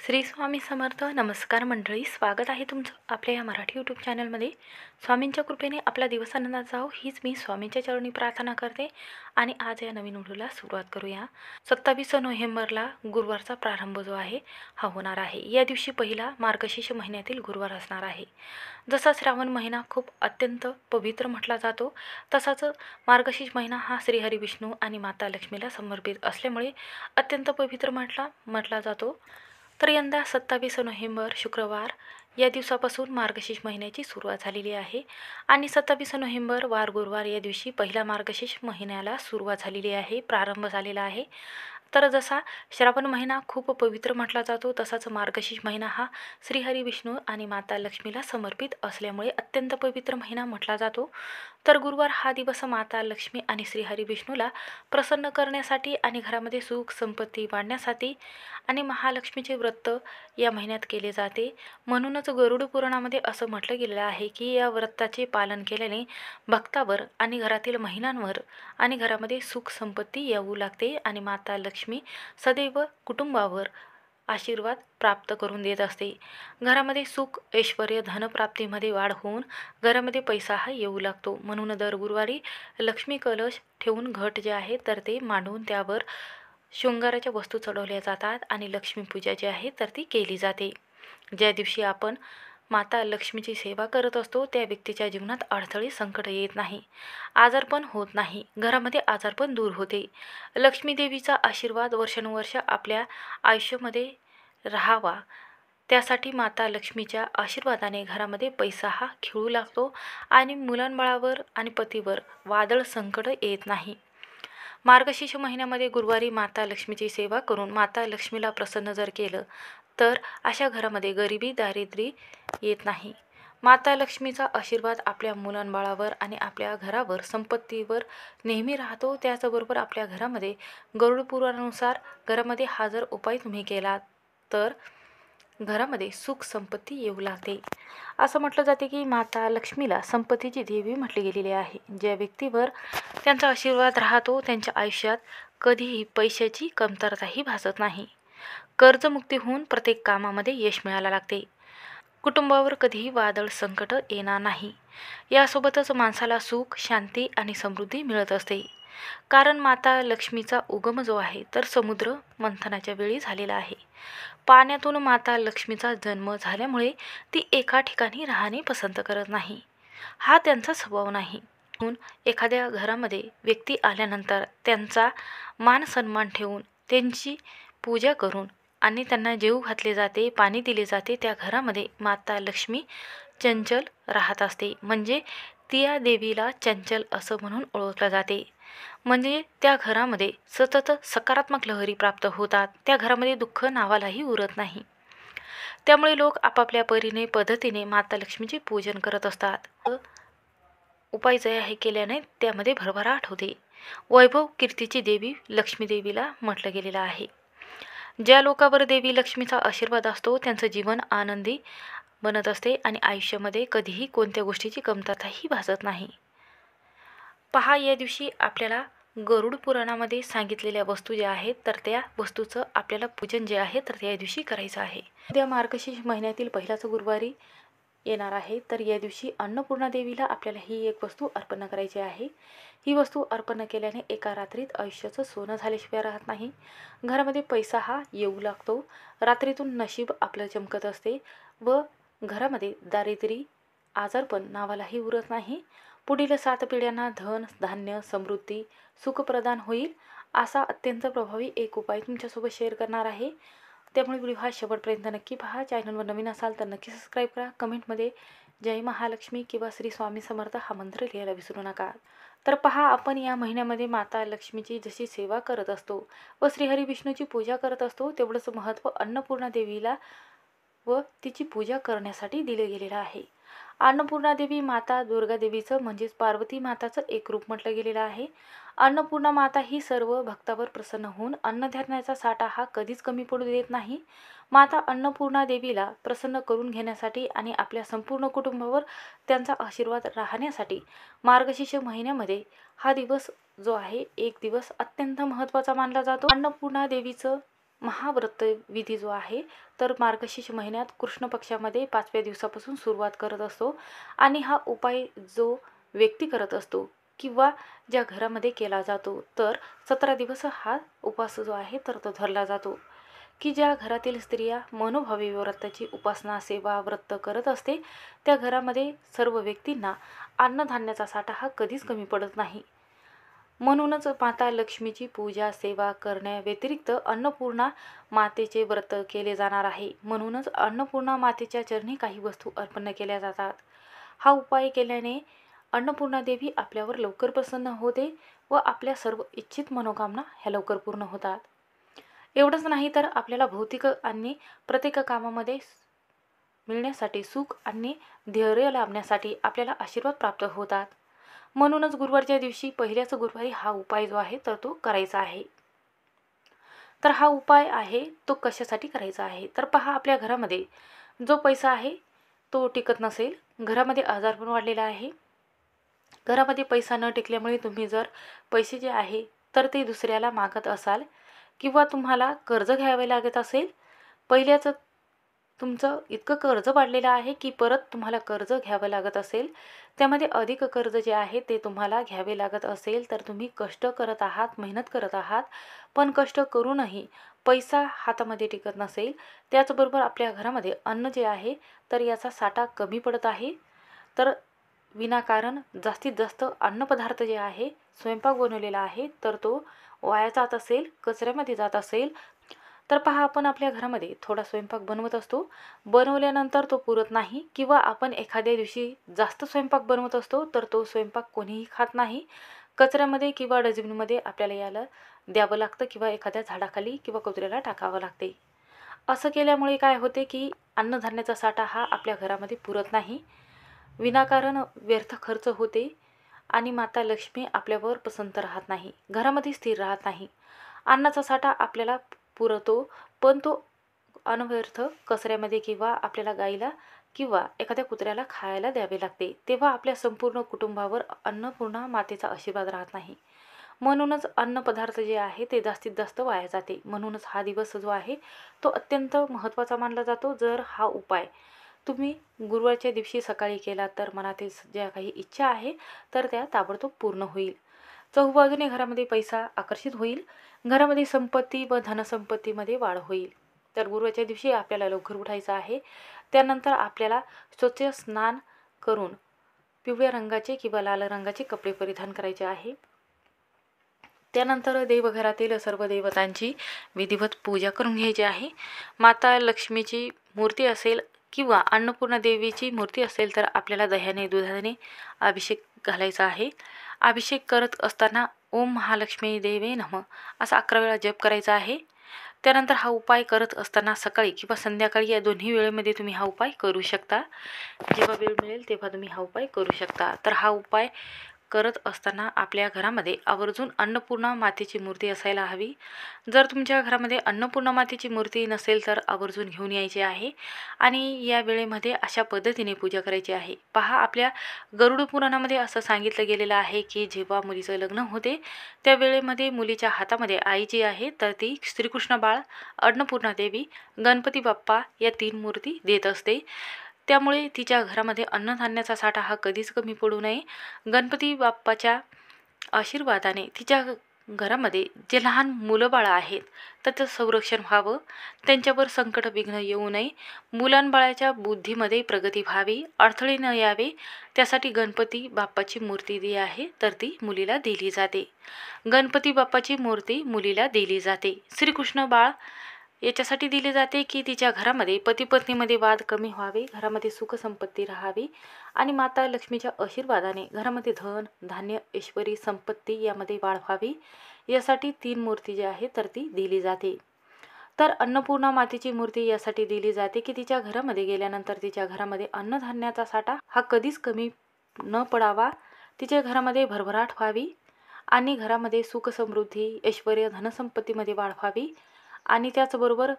श्री स्वामी समर्थ. नमस्कार मंडळी, स्वागत आहे तुमचं आपल्या या मराठी यूट्यूब चॅनलमध्ये. स्वामींच्या कृपेने आपला दिवस आनंदात जाओ हीच मी स्वामींच्या चरणी प्रार्थना करते. आणि आज या नवीन व्हिडिओला सुरुवात करूया. 27 नोव्हेंबरला गुरुवारचा प्रारंभ जो आहे हा होणार आहे. या दिवशी पहिला मार्गशीर्ष महिन्यातील गुरुवार असणार आहे. जसा श्रावण महिना खूप अत्यंत पवित्र म्हटला जातो, तसाच मार्गशीर्ष महिना हा श्रीहरी विष्णू आणि माता लक्ष्मीला समर्पित असल्यामुळे अत्यंत पवित्र म्हटला जातो. तर यंदा 27 नोव्हेंबर शुक्रवार या दिवसापासून मार्गशीर्ष महिन्याची सुरुवात झालेली आहे. आणि 27 नोव्हेंबर वार गुरुवार या दिवशी पहिला मार्गशीर्ष महिन्याला सुरुवात झालेली आहे, प्रारंभ झालेला आहे. तर जसा श्रावण महिना खूप पवित्र म्हटला जातो, तसाच मार्गशीर्ष महिना हा श्रीहरी विष्णू आणि माता लक्ष्मीला समर्पित असल्यामुळे अत्यंत पवित्र महिना म्हटला जातो. तर गुरुवार हा दिवस माता लक्ष्मी आणि श्रीहरी विष्णूला प्रसन्न करण्यासाठी आणि घरामध्ये सुख संपत्ती वाढण्यासाठी आणि महालक्ष्मीचे व्रत या महिन्यात केले जाते. म्हणूनच गरुड पुराणामध्ये असं म्हटलं गेलेलं आहे की या व्रताचे पालन केल्याने भक्तावर आणि घरातील महिलांवर आणि घरामध्ये सुख संपत्ती येऊ लागते आणि माता लक्ष्मी सदैव कुटुंबावर आशीर्वाद प्राप्त करून देत असते. घरामध्ये सुख ऐश्वर्य धनप्राप्तीमध्ये वाढ होऊन घरामध्ये पैसा हा येऊ लागतो. म्हणून दर गुरुवारी लक्ष्मी कलश ठेवून घट जे आहे तर ते मांडून त्यावर शृंगाराच्या वस्तू चढवल्या जातात आणि लक्ष्मीपूजा जी आहे तर ती केली जाते. ज्या दिवशी आपण माता लक्ष्मीची सेवा करत असतो त्या व्यक्तीच्या जीवनात अडथळे संकट येत नाही, आजारपण होत नाही, घरामध्ये आजारपण दूर होते. लक्ष्मी देवीचा आशीर्वाद वर्षानुवर्ष आपल्या आयुष्यामध्ये राहावा त्यासाठी माता लक्ष्मीच्या आशीर्वादाने घरामध्ये पैसा हा खिळू लागतो आणि मुलांबाळावर आणि पतीवर वादळ संकट येत नाही. मार्गशीर्ष महिन्यामध्ये गुरुवारी माता लक्ष्मीची सेवा करून माता लक्ष्मीला प्रसन्न जर केलं तर अशा घरामध्ये गरिबी दारिद्र्य येत नाही. माता लक्ष्मीचा आशीर्वाद आपल्या मुलांबाळावर आणि आपल्या घरावर संपत्तीवर नेहमी राहतो. त्याचबरोबर आपल्या घरामध्ये गरुड पुराणानुसार घरामध्ये हा जर उपाय तुम्ही केला तर घरामध्ये सुख संपत्ती येऊ लागते. असं म्हटलं जाते की माता लक्ष्मीला संपत्तीची देवी म्हटले गेलेली आहे. ज्या व्यक्तीवर त्यांचा आशीर्वाद राहतो त्यांच्या आयुष्यात कधीही पैशाची कमतरताही भासत नाही. कर्जमुक्ती होऊन प्रत्येक कामामध्ये यश मिळायला लागते. कुटुंबावर कधीही वादळ संकट येणार नाही. यासोबतच माणसाला सुख शांती आणि समृद्धी मिळत असते. कारण माता लक्ष्मीचा उगम जो आहे तर समुद्र मंथनाच्या वेळी झालेला आहे. पाण्यातून माता लक्ष्मीचा जन्म झाल्यामुळे ती एका ठिकाणी राहणे पसंत करत नाही, हा त्यांचा स्वभाव नाही. म्हणून एखाद्या घरामध्ये व्यक्ती आल्यानंतर त्यांचा मान सन्मान ठेवून त्यांची पूजा करून आणि त्यांना जेवू घातले जाते, पाणी दिले जाते. त्या घरामध्ये माता लक्ष्मी चंचल राहत असते. म्हणजे त्या देवीला चंचल असं म्हणून ओळखलं जाते. म्हणजे त्या घरामध्ये सतत सकारात्मक लहरी प्राप्त होतात. त्या घरामध्ये दुःख नावालाही उरत नाही. त्यामुळे लोक आपापल्या परीने पद्धतीने माता लक्ष्मीचे पूजन करत असतात. उपाय जे आहे केल्याने त्यामध्ये भरभराट होते. वैभव कीर्तीची देवी लक्ष्मी देवीला म्हटलं गेलेलं आहे. ज्या लोकांवर देवी लक्ष्मीचा आशीर्वाद असतो त्यांचं जीवन आनंदी बनत असते आणि आयुष्यामध्ये कधीही कोणत्या गोष्टीची कमतरताही भासत नाही. पहा, या दिवशी आपल्याला गरुड पुराणामध्ये सांगितलेल्या वस्तू ज्या आहेत तर त्या वस्तूचं आपल्याला पूजन जे आहे तर त्या दिवशी करायचं आहे. उद्या मार्गशीर्ष महिन्यातील पहिलाच गुरुवारी येणार आहे. तर या दिवशी अन्नपूर्णा देवीला आपल्याला ही एक वस्तू अर्पण करायची आहे. ही वस्तू अर्पण केल्याने एका रात्रीत आयुष्याचं सोनं झाल्याशिवाय राहत नाही. घरामध्ये पैसा हा येऊ लागतो. रात्रीतून नशीब आपलं चमकत असते व घरामध्ये दारिद्र्य आजारपण नावालाही उरत नाही. पुढील 7 पिढ्यांना धन धान्य समृद्धी सुख प्रदान होईल असा अत्यंत प्रभावी एक उपाय तुमच्यासोबत शेअर करणार आहे. त्यामुळे व्हिडिओ हा शेवटपर्यंत नक्की पहा. चॅनलवर नवीन असाल तर नक्की सबस्क्राईब करा. कमेंटमध्ये जय महालक्ष्मी किंवा श्री स्वामी समर्थ हा मंत्र लिहायला विसरू नका. तर पहा, आपण या महिन्यामध्ये माता लक्ष्मीची जशी सेवा करत असतो व श्रीहरी विष्णूची पूजा करत असतो तेवढंच महत्त्व अन्नपूर्णा देवीला व तिची पूजा करण्यासाठी दिले गेलेलं आहे. अन्नपूर्णा देवी माता दुर्गा देवीचं म्हणजेच पार्वती माताचं एक रूप म्हटलं गेलेलं आहे. अन्नपूर्णा माता ही सर्व भक्तावर प्रसन्न होऊन अन्नधान्याचा साठा हा कधीच कमी पडू देत नाही. माता अन्नपूर्णा देवीला प्रसन्न करून घेण्यासाठी आणि आपल्या संपूर्ण कुटुंबावर त्यांचा आशीर्वाद राहण्यासाठी मार्गशीर्ष महिन्यामध्ये हा दिवस जो आहे एक दिवस अत्यंत महत्त्वाचा मानला जातो. अन्नपूर्णा देवीचं महाव्रत विधी जो आहे तर मार्गशीर्ष महिन्यात कृष्ण पक्षामध्ये 5व्या दिवसापासून सुरुवात करत असतो आणि हा उपाय जो व्यक्ती करत असतो किंवा ज्या घरामध्ये केला जातो तर 17 दिवस हा उपवास जो आहे तर तो धरला जातो की ज्या घरातील स्त्रिया मनोभावी व्रताची उपासना सेवा व्रत करत असते त्या घरामध्ये सर्व व्यक्तींना अन्नधान्याचा साठा हा कधीच कमी पडत नाही. म्हणूनच माता लक्ष्मीची पूजा सेवा करण्याव्यतिरिक्त अन्नपूर्णा मातेचे व्रत केले जाणार आहे. म्हणूनच अन्नपूर्णा मातेच्या चरणी काही वस्तू अर्पण केल्या जातात. हा उपाय केल्याने अन्नपूर्णा देवी आपल्यावर लवकर प्रसन्न होते व आपल्या सर्व इच्छित मनोकामना ह्या लवकर पूर्ण होतात. एवढंच नाही तर आपल्याला भौतिक आणि प्रत्येक कामामध्ये मिळण्यासाठी सुख आणि धैर्य लाभण्यासाठी आपल्याला आशीर्वाद प्राप्त होतात. म्हणूनच गुरुवारच्या दिवशी पहिल्याच गुरुवारी हा उपाय जो आहे तर तो करायचा आहे. तर हा उपाय आहे तो कशासाठी करायचा आहे तर पहा, आपल्या घरामध्ये जो पैसा आहे तो टिकत नसेल, घरामध्ये आजारपण वाढलेला आहे, घरामध्ये पैसा न टिकल्यामुळे तुम्ही जर पैसे जे आहे तर ते दुसऱ्याला मागत असाल किंवा तुम्हाला कर्ज घ्यावे लागत असेल, पहिल्याच तुमचं इतकं कर्ज वाढलेलं आहे की परत तुम्हाला कर्ज घ्यावं लागत असेल, त्यामध्ये अधिक कर्ज जे आहे ते तुम्हाला घ्यावे लागत असेल तर तुम्ही कष्ट करत आहात, मेहनत करत आहात, पण कष्ट करूनही पैसा हातामध्ये टिकत नसेल, त्याचबरोबर आपल्या घरामध्ये अन्न जे आहे तर याचा साठा कमी पडत आहे, तर विनाकारण जास्तीत जास्त अन्नपदार्थ जे आहे स्वयंपाक बनवलेला आहे तर तो वाया जात असेल, कचऱ्यामध्ये जात असेल, तर पहा, आपण आपल्या घरामध्ये थोडा स्वयंपाक बनवत असतो, बनवल्यानंतर तो पुरत नाही किंवा आपण एखाद्या दिवशी जास्त स्वयंपाक बनवत असतो तर तो स्वयंपाक कोणीही खात नाही, कचऱ्यामध्ये किंवा डस्टबिनमध्ये आपल्याला याला द्यावं लागतं किंवा एखाद्या झाडाखाली किंवा कचऱ्याला टाकावं लागते. असं केल्यामुळे काय होते की अन्नधान्याचा साठा हा आपल्या घरामध्ये पुरत नाही, विनाकारण व्यर्थ खर्च होते आणि माता लक्ष्मी आपल्यावर प्रसन्न राहत नाही, घरामध्ये स्थिर राहत नाही. अन्नाचा साठा आपल्याला पुरतो पण तो अनव्यर्थ कचऱ्यामध्ये किंवा आपल्याला गाईला किंवा एखाद्या कुत्र्याला खायला द्यावे लागते, तेव्हा आपल्या संपूर्ण कुटुंबावर अन्नपूर्णा मातेचा आशीर्वाद राहत नाही. म्हणूनच अन्नपदार्थ जे आहे ते जास्तीत जास्त वाया जाते. म्हणूनच हा दिवस जो आहे तो अत्यंत महत्त्वाचा मानला जातो. जर हा उपाय तुम्ही गुरुवारच्या दिवशी सकाळी केला तर मनातील ज्या काही इच्छा आहे तर त्या ताबडतोब पूर्ण होईल. चहूबाजूने घरामध्ये पैसा आकर्षित होईल, घरामध्ये संपत्ती व धनसंपत्तीमध्ये वाढ होईल. तर गुरुवारच्या दिवशी आपल्याला लवकर उठायचं आहे, त्यानंतर आपल्याला स्वच्छ स्नान करून पिवळ्या रंगाचे किंवा लाल रंगाचे कपडे परिधान करायचे आहे. त्यानंतर देवघरातील सर्व देवतांची विधिवत पूजा करून घ्यायची आहे. माता लक्ष्मीची मूर्ती असेल किंवा अन्नपूर्णा देवीची मूर्ती असेल तर आपल्याला दह्याने दुधाने अभिषेक घालायचा आहे. अभिषेक करत असताना ओम महालक्ष्मी देवे नमः असा 11 वेळा जप करायचा आहे. त्यानंतर हा उपाय करत असताना सकाळी किंवा संध्याकाळी या दोन्ही वेळेमध्ये तुम्ही हा उपाय करू शकता. जेव्हा वेळ मिळेल तेव्हा तुम्ही हा उपाय करू शकता. तर हा उपाय करत असताना आपल्या घरामध्ये आवर्जून अन्नपूर्णा मातेची मूर्ती असायला हवी. जर तुमच्या घरामध्ये अन्नपूर्णा मातेची मूर्ती नसेल तर आवर्जून घेऊन यायची आहे आणि या वेळेमध्ये अशा पद्धतीने पूजा करायची आहे. पहा, आपल्या गरुड पुराणामध्ये असं सांगितलं गेलेलं आहे की जेव्हा मुलीचं लग्न होते त्या वेळेमध्ये मुलीच्या हातामध्ये आई जी आहे तर ती श्रीकृष्ण बाळ, अन्नपूर्णा देवी, गणपती बाप्पा या 3 मूर्ती देत असते. त्यामुळे तिच्या घरामध्ये अन्नधान्याचा साठा हा कधीच कमी पडू नये. गणपती बाप्पाच्या आशीर्वादाने तिच्या घरामध्ये जे लहान मुलं बाळं आहेत त्याचं संरक्षण व्हावं, त्यांच्यावर संकट विघ्न येऊ नये, मुलांबाळाच्या बुद्धीमध्ये प्रगती व्हावी, अडथळे न यावे, त्यासाठी गणपती बाप्पाची मूर्ती जी आहे तर ती मुलीला दिली जाते. गणपती बाप्पाची मूर्ती मुलीला दिली जाते. श्रीकृष्ण बाळ याच्यासाठी दिले जाते की तिच्या घरामध्ये पती पत्नीमध्ये वाद कमी व्हावे, घरामध्ये सुख संपत्ती राहावी आणि माता लक्ष्मीच्या आशीर्वादाने घरामध्ये धन धान्य ऐश्वरी संपत्ती यामध्ये वाढ व्हावी, यासाठी 3 मूर्ती जी आहे तर ती दिली जाते. तर अन्नपूर्णा मातेची मूर्ती यासाठी दिली जाते की तिच्या घरामध्ये गेल्यानंतर तिच्या घरामध्ये अन्नधान्याचा साठा हा कधीच कमी न पडावा, तिच्या घरामध्ये भरभराट व्हावी आणि घरामध्ये सुख समृद्धी ऐश्वर्य धनसंपत्तीमध्ये वाढ व्हावी आणि त्याचबरोबर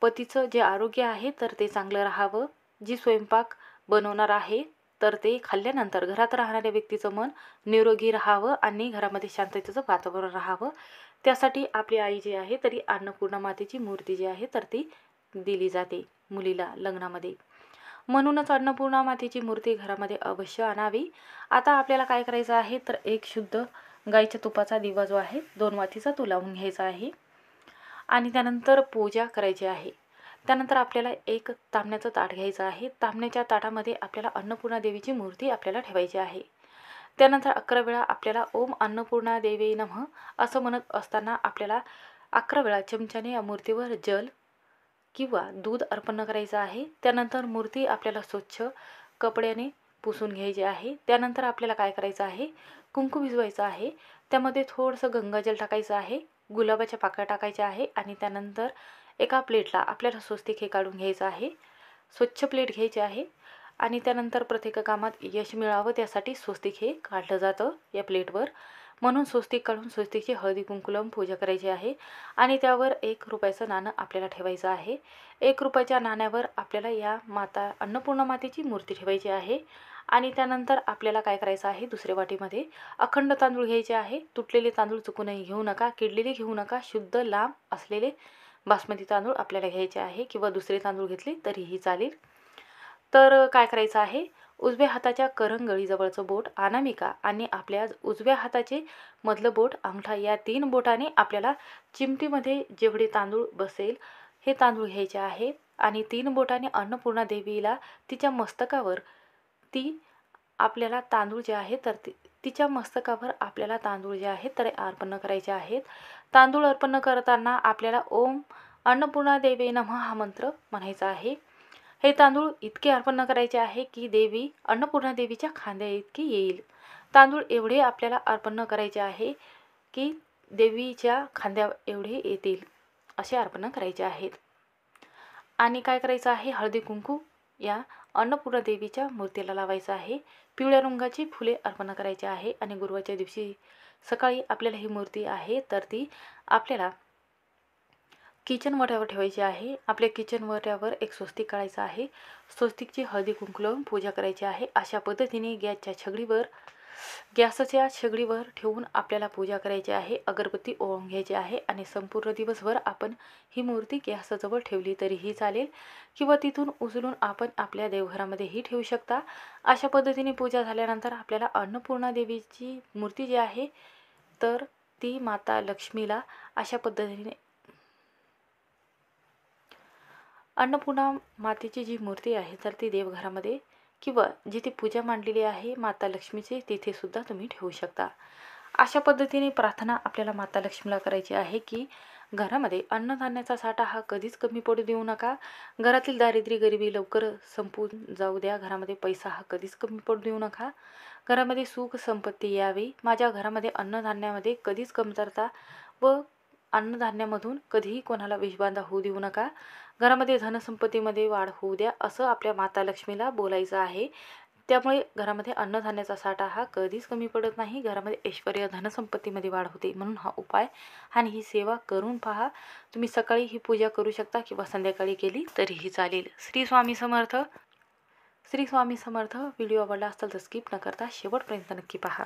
पतीचं जे आरोग्य आहे तर ते चांगलं राहावं. जी स्वयंपाक बनवणार आहे तर ते खाल्ल्यानंतर घरात राहणाऱ्या व्यक्तीचं मन निरोगी राहावं आणि घरामध्ये शांततेचं वातावरण राहावं, त्यासाठी आपली आई जी आहे तरी अन्नपूर्णा मातेची मूर्ती जी आहे तर ती दिली जाते मुलीला लग्नामध्ये. म्हणूनच अन्नपूर्णा मातेची मूर्ती घरामध्ये अवश्य आणावी. आता आपल्याला काय करायचं आहे तर एक शुद्ध गाईच्या तुपाचा दिवा जो आहे 2 वातीचा तो लावून घ्यायचा आहे आणि त्यानंतर पूजा करायची आहे. त्यानंतर आपल्याला एक तांब्याचं ताट घ्यायचं आहे. तांब्याच्या ताटामध्ये आपल्याला अन्नपूर्णा देवीची मूर्ती आपल्याला ठेवायची आहे. त्यानंतर 11 वेळा आपल्याला ओम अन्नपूर्णा देवी नमः असं म्हणत असताना आपल्याला 11 वेळा चमच्याने या मूर्तीवर जल किंवा दूध अर्पण करायचं आहे. त्यानंतर मूर्ती आपल्याला स्वच्छ कपड्याने पुसून घ्यायची आहे. त्यानंतर आपल्याला काय करायचं आहे, कुंकू भिजवायचं आहे. त्यामध्ये थोडंसं गंगाजल टाकायचं आहे, गुलाबाच्या पाकळ्या टाकायच्या आहे आणि त्यानंतर एका प्लेटला आपल्याला स्वस्तिक हे काढून घ्यायचं आहे. स्वच्छ प्लेट घ्यायची आहे आणि त्यानंतर प्रत्येक कामात यश मिळावं त्यासाठी स्वस्तिक हे काढलं जातं या प्लेटवर. म्हणून स्वस्तिक काढून स्वस्तिकची हळदी कुंकू लावून पूजा करायची आहे आणि त्यावर 1 रुपयाचं नाणं आपल्याला ठेवायचं आहे. 1 रुपयाच्या नाण्यावर आपल्याला या माता अन्नपूर्णा मातेची मूर्ती ठेवायची आहे आणि त्यानंतर आपल्याला काय करायचं आहे, दुसऱ्या वाटीमध्ये अखंड तांदूळ घ्यायचे आहे. तुटलेले तांदूळ चुकूनही घेऊ नका, किडलेले घेऊ नका. शुद्ध लांब असलेले बासमती तांदूळ आपल्याला घ्यायचे आहे किंवा दुसरे तांदूळ घेतले तरीही चालेल. तर काय करायचं आहे, उजव्या हाताच्या करंगळीजवळचं बोट अनामिका आणि आपल्या उजव्या हाताचे मधलं बोट अंगठा या 3 बोटाने आपल्याला चिमटीमध्ये जेवढे तांदूळ बसेल हे तांदूळ घ्यायचे आहे आणि 3 बोटाने अन्नपूर्णा देवीला तिच्या मस्तकावर ती आपल्याला तांदूळ जे आहे तर तिच्या मस्तकावर आपल्याला तांदूळ जे आहे तर अर्पण करायचे आहेत. तांदूळ अर्पण करताना आपल्याला ओम अन्नपूर्णा देवी नमः हा मंत्र म्हणायचा आहे. हे तांदूळ इतके अर्पण करायचे आहे की देवी अन्नपूर्णा देवीच्या खांद्या इतके येईल. तांदूळ एवढे आपल्याला अर्पण करायचे आहे की देवीच्या खांद्या एवढे येतील असे अर्पण करायचे आहेत. आणि काय करायचं आहे, हळदी कुंकू या अन्नपूर्णा देवीच्या मूर्तीला लावायचं आहे. पिवळ्या रंगाची फुले अर्पण करायची आहे आणि गुरुवारच्या दिवशी सकाळी आपल्याला ही मूर्ती आहे तर ती आपल्याला किचन वट्यावर ठेवायची आहे. आपल्या किचन वट्यावर एक स्वस्तिक काढायचं आहे. स्वस्तिकची हळदी कुंकू लावून पूजा करायची आहे. अशा पद्धतीने गॅसच्या शेगडीवर ठेवून आपल्याला पूजा करायची आहे. अगरबत्ती ओवाळून घ्यायची आहे आणि संपूर्ण दिवसभर आपण ही मूर्ती गॅसजवळ ठेवली तरीही चालेल किंवा तिथून उचलून आपण आपल्या देवघरामध्येही ठेवू शकता. अशा पद्धतीने पूजा झाल्यानंतर आपल्याला अन्नपूर्णा देवीची मूर्ती जी आहे तर ती माता लक्ष्मीला अशा पद्धतीने अन्नपूर्णा मातेची जी मूर्ती आहे तर ती देवघरामध्ये किंवा जिथे पूजा मांडलेली आहे माता लक्ष्मीची तिथे सुद्धा तुम्ही ठेवू शकता. अशा पद्धतीने प्रार्थना आपल्याला माता लक्ष्मीला करायची आहे की घरामध्ये अन्नधान्याचा साठा हा कधीच कमी पडू देऊ नका. घरातील दारिद्र्य गरिबी लवकर संपून जाऊ द्या. घरामध्ये पैसा हा कधीच कमी पडू देऊ नका. घरामध्ये सुख संपत्ती यावी. माझ्या घरामध्ये अन्नधान्यामध्ये कधीच कमतरता व अन्नधान्यामधून कधीही कोणाला विषबाधा होऊ देऊ नका. घरामध्ये धनसंपत्तीमध्ये वाढ होऊ द्या असं आपल्या माता लक्ष्मीला बोलायचं आहे. त्यामुळे घरामध्ये अन्नधान्याचा साठा हा कधीच कमी पडत नाही. घरामध्ये ऐश्वर्य धनसंपत्तीमध्ये वाढ होते. म्हणून हा उपाय आणि ही सेवा करून पहा. तुम्ही सकाळी ही पूजा करू शकता किंवा संध्याकाळी केली तरीही चालेल. श्री स्वामी समर्थ. श्री स्वामी समर्थ. व्हिडिओ आवडला असेल तर स्किप न करता शेवटपर्यंत नक्की पहा.